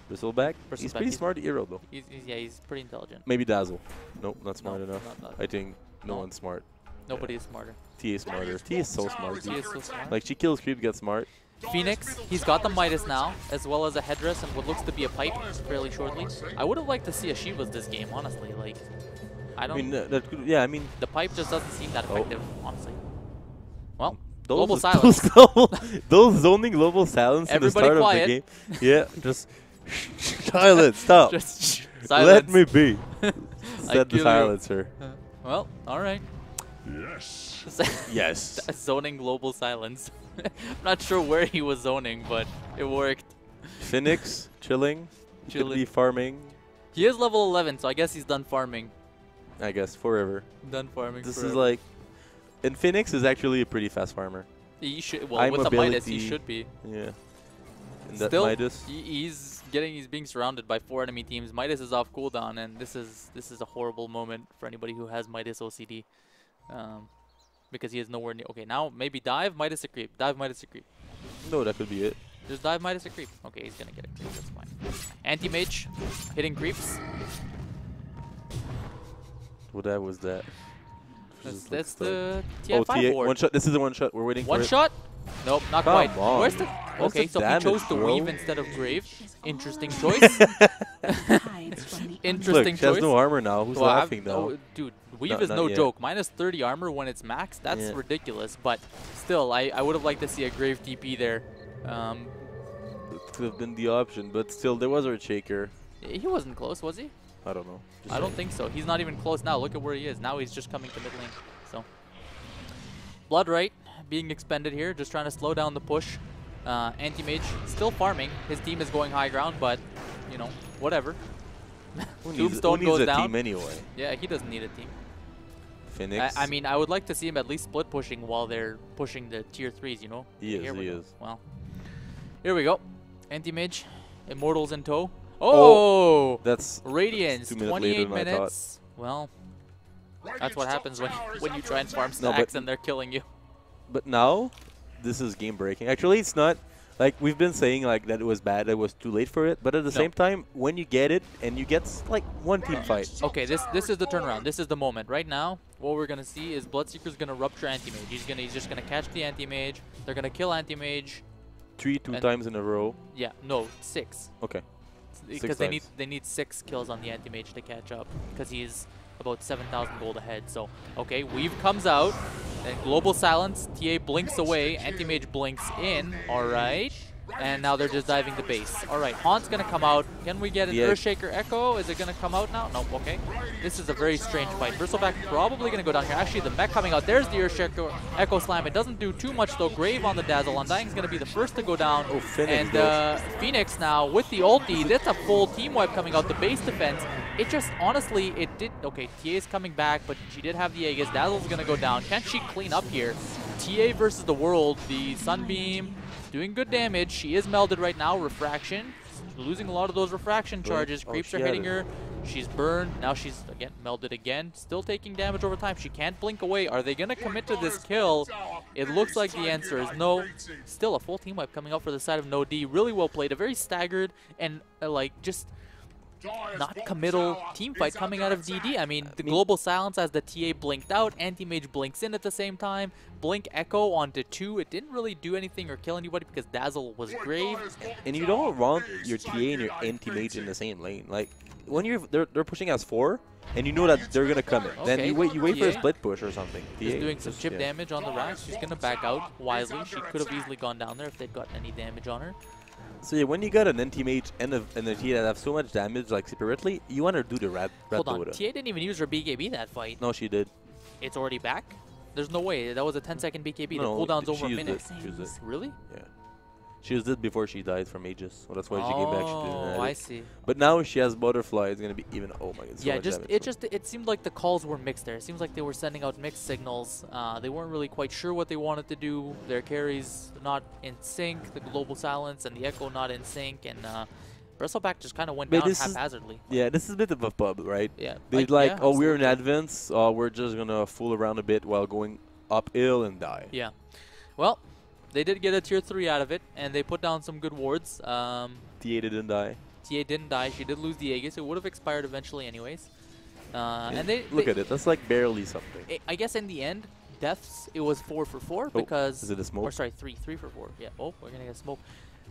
Bristleback. He's Bristleback, pretty he's- smart hero though. He's pretty intelligent. Maybe Dazzle. Nope, not smart No, enough. not- I think no No. one's smart. Nobody is smarter. TA is smarter. TA is so smart. He dude. is so smart. Like she kills creep, gets smart. Phoenix, he's got the Mythos now, as well as a headdress and what looks to be a pipe fairly shortly. I would have liked to see a Shiva's this game, honestly. Like, I I don't. mean, that could, yeah. I mean, The pipe just doesn't seem that effective, honestly. Well, those global those silence. global, those zoning global silence Everybody in the start quiet. of the game. Yeah, just silence. Stop. Just Let silence. me be. I Said the kill you. silencer. Well, all right. Yes. Yes. Zoning global silence. I'm not sure where he was zoning, but it worked. Phoenix chilling. He could Chilling. be farming. He is level 11, so I guess he's done farming. I guess forever. Done farming. This forever. is like, and Phoenix is actually a pretty fast farmer. He should. Well, High with the Midas, he mobility. should be. Yeah. And that Still, Midas. he's being surrounded by 4 enemy teams. Midas is off cooldown, and this is a horrible moment for anybody who has Midas OCD, because he is nowhere near. Okay, now maybe dive Midas a creep. Dive Midas a creep. No, that could be it. Just dive Midas a creep. Okay, he's gonna get a creep. That's fine. Anti-mage hitting creeps. What that was that? That's the Oh, TF5 TA board. one shot. This is the one shot. We're waiting One for it. shot? Nope, not Come quite. on. Where's the? Where's Okay, the so damage, he chose to bro? weave instead of grave. Interesting choice. Interesting Look, she has choice. no armor now. Who's Well, laughing though? oh, dude, weave Not- is not no yet. joke. Minus 30 armor when it's maxed. That's Yeah. ridiculous. But still, I would have liked to see a grave TP there. It could have been the option, but still, there was a shaker. He wasn't close, was he? I don't know. Just I don't saying. think so. He's not even close now. Look at where he is. Now he's just coming to mid lane. So, blood right being expended here, just trying to slow down the push. Anti-mage still farming. His team is going high ground, but you know, whatever. Who needs, Tombstone who needs goes a down. team anyway? Yeah, he doesn't need a team. Phoenix. I mean, I would like to see him at least split pushing while they're pushing the tier 3s, you know? He is, Here we he go. is. Well, here we go. Anti-mage, Immortals in tow. Oh! That's Radiance, 2 minutes 28 later than I thought. minutes. Well, that's what happens when you try and farm No, stacks but- and they're killing you. But now, this is game breaking. Actually, it's not. Like we've been saying, like that it was bad. It was too late for it. But at the No. same time, when you get it and you get like one team fight, Okay, this is the turnaround. This is the moment. Right now, what we're gonna see is Bloodseeker's gonna rupture Anti-Mage. He's just gonna catch the Anti-Mage. They're gonna kill Anti-Mage. 2 And- times in a row. Yeah, no, 6. Okay. Because they times. need 6 kills on the Anti-Mage to catch up. Because he's about 7,000 gold ahead. So, okay, Weave comes out. Then Global Silence. TA blinks away. Anti-Mage blinks in. All right. And now they're just diving the base. All right, Haunt's going to come out. Can we get an Yeah. Earthshaker Echo? Is it going to come out now? Nope, okay. This is a very strange fight. Bristleback probably going to go down here. Actually, the mech coming out. There's the Earthshaker Echo Slam. It doesn't do too much, though. Grave on the Dazzle. Undying's going to be the first to go down. Oh, Phoenix And Phoenix now with the ulti. That's a full team wipe coming out. The base defense. It just, honestly, it did... Okay, TA is coming back, but she did have the Aegis. Dazzle's going to go down. Can she clean up here? TA versus the world. The Sunbeam... doing good damage. She is melded right now. Refraction. Losing a lot of those refraction charges. Creeps are hitting her. She's burned. Now she's again melded again. Still taking damage over time. She can't blink away. Are they going to commit to this kill? It looks like the answer is no. Still a full team wipe coming out for the side of No D. Really well played. A very staggered and like just not committal team fight coming out of DD. I mean, the global silence as the TA blinked out. Anti-Mage blinks in at the same time. Blink Echo onto 2. It didn't really do anything or kill anybody because Dazzle was grave. And you don't want your TA and your Anti-Mage in the same lane. Like, when they're pushing as 4, and you know that they're gonna come in. Okay. Then you wait for a split push or something. Just doing some chip damage on the rack. She's gonna back out wisely. She could have easily gone down there if they'd gotten any damage on her. So yeah, when you got an anti-mage and a TA that have so much damage, like separately, you want to do the rat Hold on, Dota. TA didn't even use her BKB that fight. No, she did. It's already back? There's no way. That was a 10-second BKB. No, the cooldown's over a she minute. used it. Really? Yeah. She used it before she died from Aegis, so that's why she came back. She didn't I see. But now she has Butterfly. It's gonna be even. Oh my god. So Yeah, much damage. it seemed like the calls were mixed there. It seems like they were sending out mixed signals. They weren't really quite sure what they wanted to do. Their carries not in sync. The global silence and the echo not in sync, and Bristleback just kind of went down haphazardly. Yeah, this is a bit of a pub, right? Yeah. They oh, we're in advance. We're just gonna fool around a bit while going uphill and die. Yeah. Well, they did get a tier 3 out of it, and they put down some good wards. TA didn't die. TA didn't die. She did lose the Aegis. It would have expired eventually anyways. And look at it. That's like barely something. I guess in the end, deaths, it was 4 for 4 because... Is it a smoke? Or sorry, 3 for 4. Yeah. Oh, we're going to get a smoke.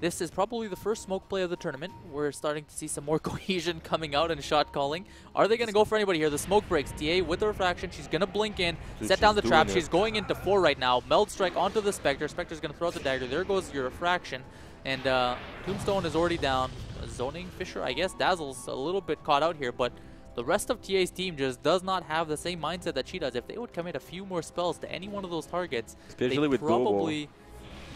This is probably the first smoke play of the tournament. We're starting to see some more cohesion coming out and shot calling. Are they going to go for anybody here? The smoke breaks. TA with the refraction. She's going to blink in, set down the trap. She's going into 4 right now. Meld strike onto the Spectre. Spectre's going to throw out the dagger. There goes your refraction. And Tombstone is already down. Zoning Fisher, I guess. Dazzle's a little bit caught out here, but the rest of TA's team just does not have the same mindset that she does. If they would commit a few more spells to any one of those targets, especially they with probably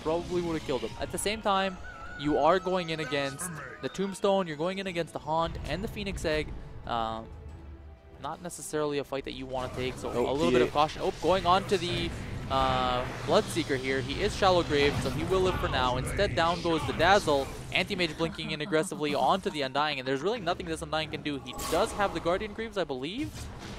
would have killed them. At the same time, you are going in against the Tombstone, you're going in against the Haunt and the Phoenix Egg. Not necessarily a fight that you want to take, so a little bit of caution. Oh, going on to the Bloodseeker here. He is Shallow Grave, so he will live for now. Instead, down goes the Dazzle. Anti-Mage blinking in aggressively onto the Undying, and there's really nothing this Undying can do. He does have the Guardian Greaves, I believe.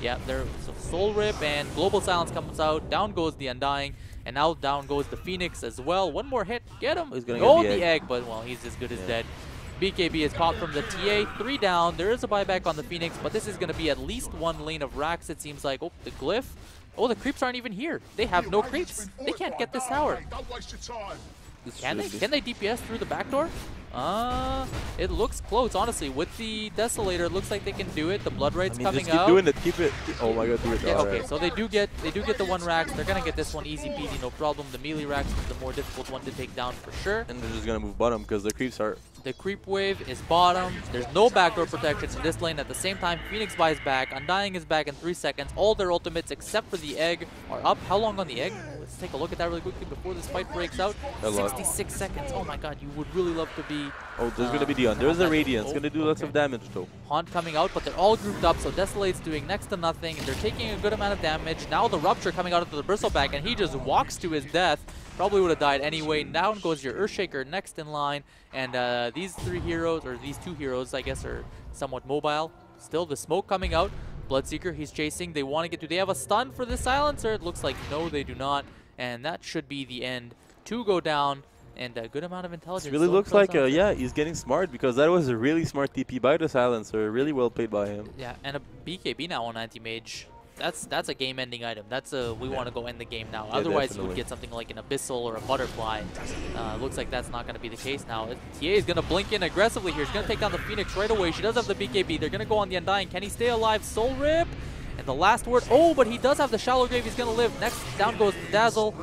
Yeah, there's a Soul Rip, and Global Silence comes out. Down goes the Undying, and now down goes the Phoenix as well. One more hit. Get him. He's gonna get the egg, but, well, he's as good as dead. BKB is popped from the TA. 3 down. There is a buyback on the Phoenix, but this is going to be at least 1 lane of racks, it seems like. Oh, the Glyph. Oh, the creeps aren't even here. They have no creeps. They can't get this tower. Can they? Can they DPS through the back door? It looks close, honestly. With the Desolator, it looks like they can do it. The Blood Right's coming just keep out. Doing it. Keep it. Oh my god, do it. Yeah, okay, so they do get the 1 racks. They're gonna get this one easy peasy, no problem. The melee racks is the more difficult one to take down for sure. And they're just gonna move bottom because the creeps are. The creep wave is bottom. There's no backdoor protection in this lane. At the same time, Phoenix buys back. Undying is back in 3 seconds. All their ultimates except for the egg are up. How long on the egg? Let's take a look at that really quickly before this fight breaks out. 66 seconds. Oh my god, you would really love to be... Oh, there's going to be the There's a Radiance. It's going to do lots of damage though. Haunt coming out, but they're all grouped up, so Desolate's doing next to nothing, and they're taking a good amount of damage. Now the Rupture coming out into the Bristleback, and he just walks to his death. Probably would have died anyway. Down goes your Earthshaker next in line, and these 3 heroes, or these 2 heroes, I guess, are somewhat mobile. Still, the smoke coming out. Bloodseeker, he's chasing. They want to get to... Do they have a stun for the Silencer? It looks like no, they do not, and that should be the end. 2 go down, and a good amount of intelligence. It really looks like, yeah, he's getting smart, because that was a really smart TP by the Silencer. Really well played by him. Yeah, and a BKB now on Anti-Mage. That's a game-ending item. That's a we want to go end the game now. Yeah, otherwise, definitely. you would get something like an Abyssal or a Butterfly. Looks like that's not going to be the case now. TA is going to blink in aggressively here. He's going to take down the Phoenix right away. She does have the BKB. They're going to go on the Undying. Can he stay alive? Soul Rip. And the last word. Oh, but he does have the Shallow Grave. He's going to live. Next, down goes the Dazzle.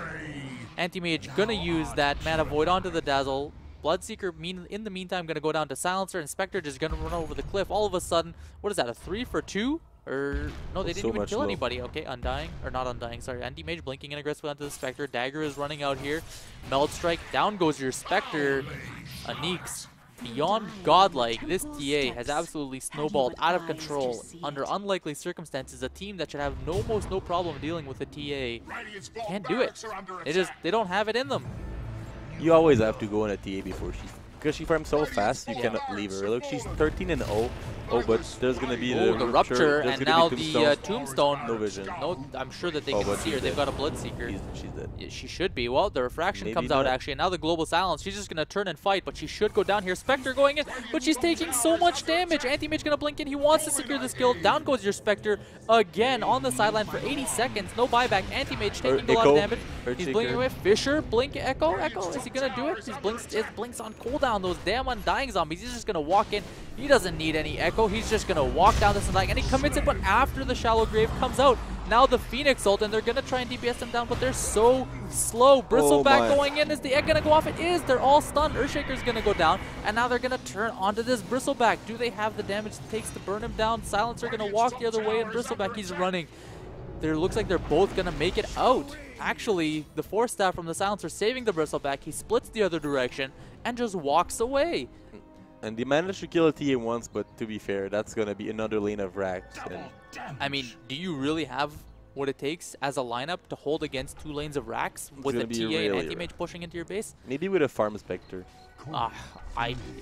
Anti-Mage going to use that Mana Void onto the Dazzle. Bloodseeker, in the meantime, going to go down to Silencer. And Spectre just going to run over the cliff. All of a sudden, what is that, a 3 for 2? Or, no, they didn't even kill anybody. Okay, Undying, or not Undying, sorry. Anti-Mage blinking in aggressively onto the Spectre. Dagger is running out here. Meld Strike, down goes your Spectre. Aneeks, beyond godlike. This TA has absolutely snowballed out of control. Under unlikely circumstances, a team that should have almost no problem dealing with a TA can't do it. They don't have it in them. You always have to go on a TA before because she farms so fast, you Yeah. cannot leave her. Look, she's 13 and 0. Oh, but there's gonna be Oh, the rupture, There's and gonna now be the tombstone. No vision. No, I'm sure that they Oh, can but see her. she's They've dead. got a Bloodseeker. She's dead. Yeah, she should be. Well, the refraction Maybe comes out not. actually, and now the global silence. She's just gonna turn and fight, but she should go down here. Spectre going in, but she's taking so much damage. Anti-Mage gonna blink in. He wants to secure this kill. Down goes your Spectre again on the sideline for 80 seconds. No buyback. Anti-Mage taking a lot of damage. He's blinking away. Fisher, blink, Echo. Is he gonna do it? It blinks on cooldown. Those damn undying zombies. He's just gonna walk in. He doesn't need any Echo. He's just gonna walk down this undying, and he commits it. But after the shallow grave comes out, now the Phoenix ult, and they're gonna try and DPS them down, but they're so slow. Bristleback going in. Is the egg gonna go off? It is. They're all stunned. Earthshaker's gonna go down, and now they're gonna turn onto this Bristleback. Do they have the damage it takes to burn him down? Silencer gonna walk the other way, and Bristleback, he's running. There looks like they're both gonna make it out. Actually, the Force Staff from the Silencer saving the Bristleback. He splits the other direction and just walks away. And they managed to kill a TA once, but to be fair, that's gonna be another lane of racks. And I mean, do you really have what it takes as a lineup to hold against 2 lanes of racks with a gonna be TA and really Anti-Mage pushing into your base? maybe with a farm Spectre.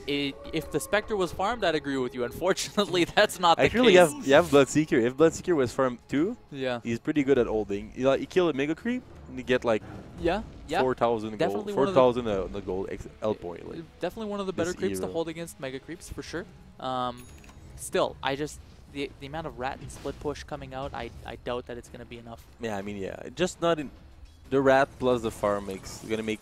If the Spectre was farmed, I'd agree with you. Unfortunately, that's not the Actually, case. you have Bloodseeker. If Bloodseeker was farmed too, Yeah. he's pretty good at holding. You kill a Mega Creep, and you get like Yeah. 4,000 gold. Definitely one of the- 4,000 on the gold L point. Like. Definitely one of the better This creeps to era. hold against Mega Creeps, for sure. Still, the amount of rat and split push coming out, I doubt that it's going to be enough. Yeah, I mean, just not in the rat plus the farm gonna make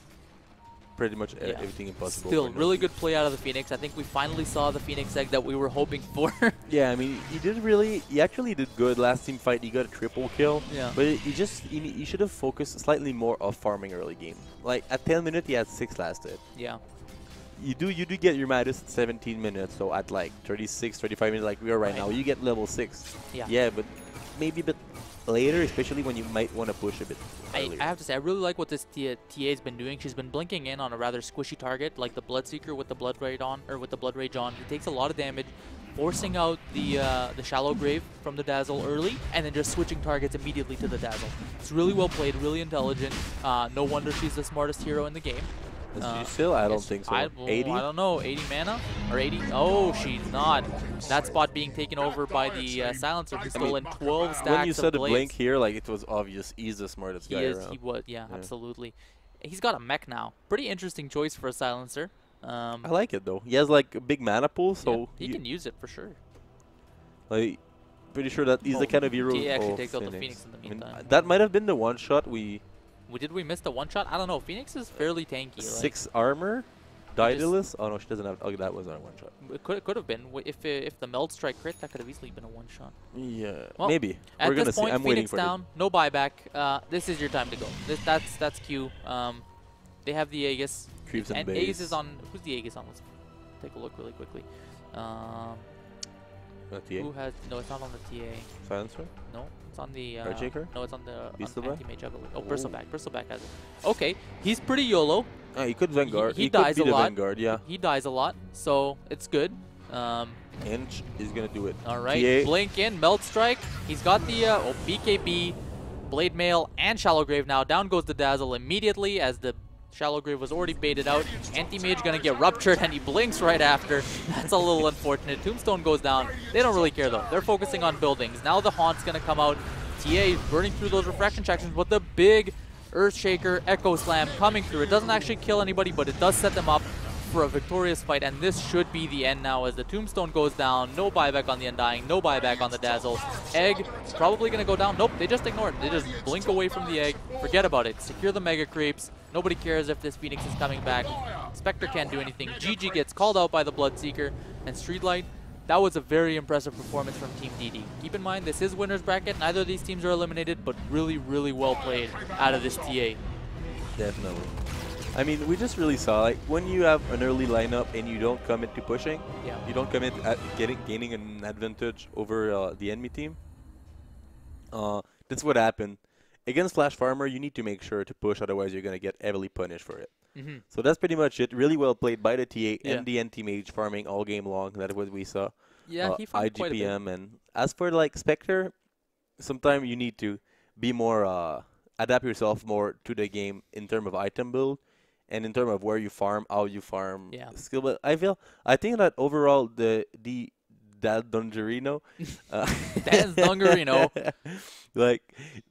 pretty much everything impossible. Still, for really Noki. good play out of the Phoenix. I think we finally saw the Phoenix egg that we were hoping for. Yeah, I mean, he actually did good last team fight. He got a triple kill. Yeah. But he should have focused slightly more on farming early game. Like at 10 minutes, he had 6 last hit. Yeah. You do get your Mythos at 17 minutes, so at like 36, 35 minutes, like we are right now, you get level 6. Yeah. Yeah, but maybe a bit later, especially when you might want to push a bit I earlier. have to say, I really like what this TA's been doing. She's been blinking in on a rather squishy target, like the Bloodseeker with the Blood Rage on, or with the Blood Rage on. He takes a lot of damage, forcing out the Shallow Grave from the Dazzle early, and then just switching targets immediately to the Dazzle. It's really well played, really intelligent. No wonder she's the smartest hero in the game. Is she still? I don't Yes, think so. I 80? don't know. 80 mana? Or 80? Oh, she's not. That spot being taken over by the Silencer, who's still in 12 stacks When you of said the blades. blink here, like it was obvious. He's the smartest guy around. He was, yeah, Yeah. absolutely. He's got a mech now. Pretty interesting choice for a Silencer. I like it though. He has like a big mana pool, so yeah, he can use it for sure. like pretty sure that he's the kind of hero. He actually oh, takes out the Phoenix in the I mean, meantime. that might have been the one shot we. Did we miss the one shot? I don't know. Phoenix is fairly tanky. 6 armor, Daedalus. Oh no, she doesn't have. Oh, that was our one shot. It could have been. If the Meld Strike crit, that could have easily been a one shot. Yeah, Well, maybe. At We're gonna this see. point, I'm waiting Phoenix for down, no buyback. This is your time to go. That's Q. They have the Aegis. Creeps and Aegis base. is on. Who's the Aegis on? Let's take a look really quickly. Who has? No, it's not on the TA. Silencer. No, it's on the. Caretaker? No, it's on the Beastleback? Anti-Mage, I believe. Oh, Bristleback. Bristleback has it. Okay, he's pretty YOLO. Ah, he could Vanguard. He could dies be a the lot. Vanguard. Yeah. He dies a lot, so it's good. Inch is gonna do it. All right, TA. blink in, Melt Strike. He's got the BKB, Blade Mail, and Shallow Grave now. Down goes the Dazzle immediately as the Shallow Grave was already baited out. Anti-Mage gonna get ruptured, and he blinks right after. That's a little unfortunate. Tombstone goes down. They don't really care though. They're focusing on buildings. Now the Haunt's gonna come out. TA burning through those refraction sections with the big Earthshaker Echo Slam coming through. It doesn't actually kill anybody, but it does set them up for a victorious fight, and this should be the end now as the Tombstone goes down. No buyback on the Undying, no buyback on the Dazzle. Egg probably going to go down. Nope, they just ignore it. They just blink away from the Egg. Forget about it. Secure the Mega Creeps. Nobody cares if this Phoenix is coming back. Spectre can't do anything. GG gets called out by the Bloodseeker, and Streetlight, that was a very impressive performance from Team DD. Keep in mind, this is winner's bracket. Neither of these teams are eliminated, but really, really well played out of this TA. Definitely. I mean, we just really saw, like, when you have an early lineup and you don't commit to pushing, Yeah. you don't commit at gaining an advantage over the enemy team, that's what happened. Against Flash Farmer, you need to make sure to push, otherwise you're going to get heavily punished for it. Mm-hmm. So that's pretty much it. Really well played by the TA Yeah. and the anti-mage farming all game long. That's what we saw. Yeah, he found quite a bit. IGPM. And as for, like, Spectre, sometimes you need to be more, adapt yourself more to the game in terms of item build. and in terms of where you farm, how you farm, Yeah. skill. But I think that overall the that Dongerino, uh, That's Dungarino. like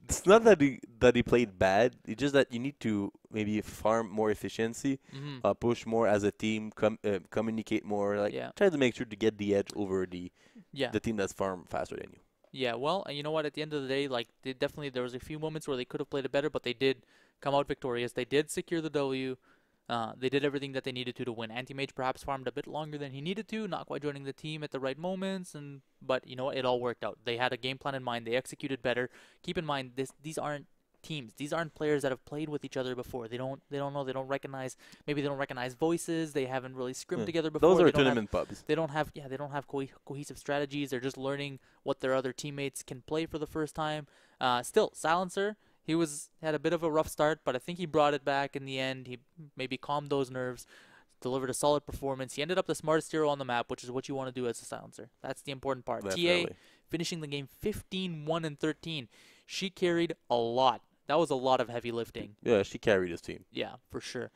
it's not that he played bad. It's just that you need to maybe farm more efficiency, Hmm. push more as a team, communicate more, like Yeah. try to make sure to get the edge over Yeah. the team that's farm faster than you. Yeah, well, and you know what? At the end of the day, like they definitely there was a few moments where they could have played it better, but they did come out victorious. They did secure the W. They did everything that they needed to win. Anti-Mage perhaps farmed a bit longer than he needed to, not quite joining the team at the right moments, and but you know what? It all worked out. They had a game plan in mind. They executed better. Keep in mind these aren't teams. These aren't players that have played with each other before. They don't know. They don't recognize. Maybe they don't recognize voices. They haven't really scrimmed Yeah. together Those before. are They don't have tournament pubs. they don't have cohesive strategies. They're just learning what their other teammates can play for the first time. Still, Silencer, he had a bit of a rough start, but I think he brought it back in the end. He maybe calmed those nerves, delivered a solid performance. He ended up the smartest hero on the map, which is what you want to do as a Silencer. That's the important part. TA Definitely. finishing the game 15-1 and 13. She carried a lot. That was a lot of heavy lifting. Yeah, she carried his team. Yeah, for sure.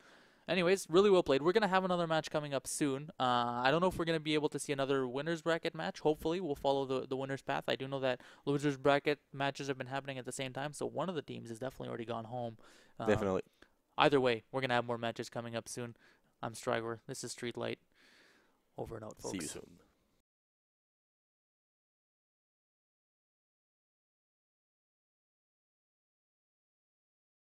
Anyways, really well played. We're going to have another match coming up soon. I don't know if we're going to be able to see another winner's bracket match. Hopefully, we'll follow the winner's path. I do know that loser's bracket matches have been happening at the same time, so one of the teams has definitely already gone home. Definitely. Either way, we're going to have more matches coming up soon. I'm Striver. This is Streetlight. Over and out, See you folks. soon.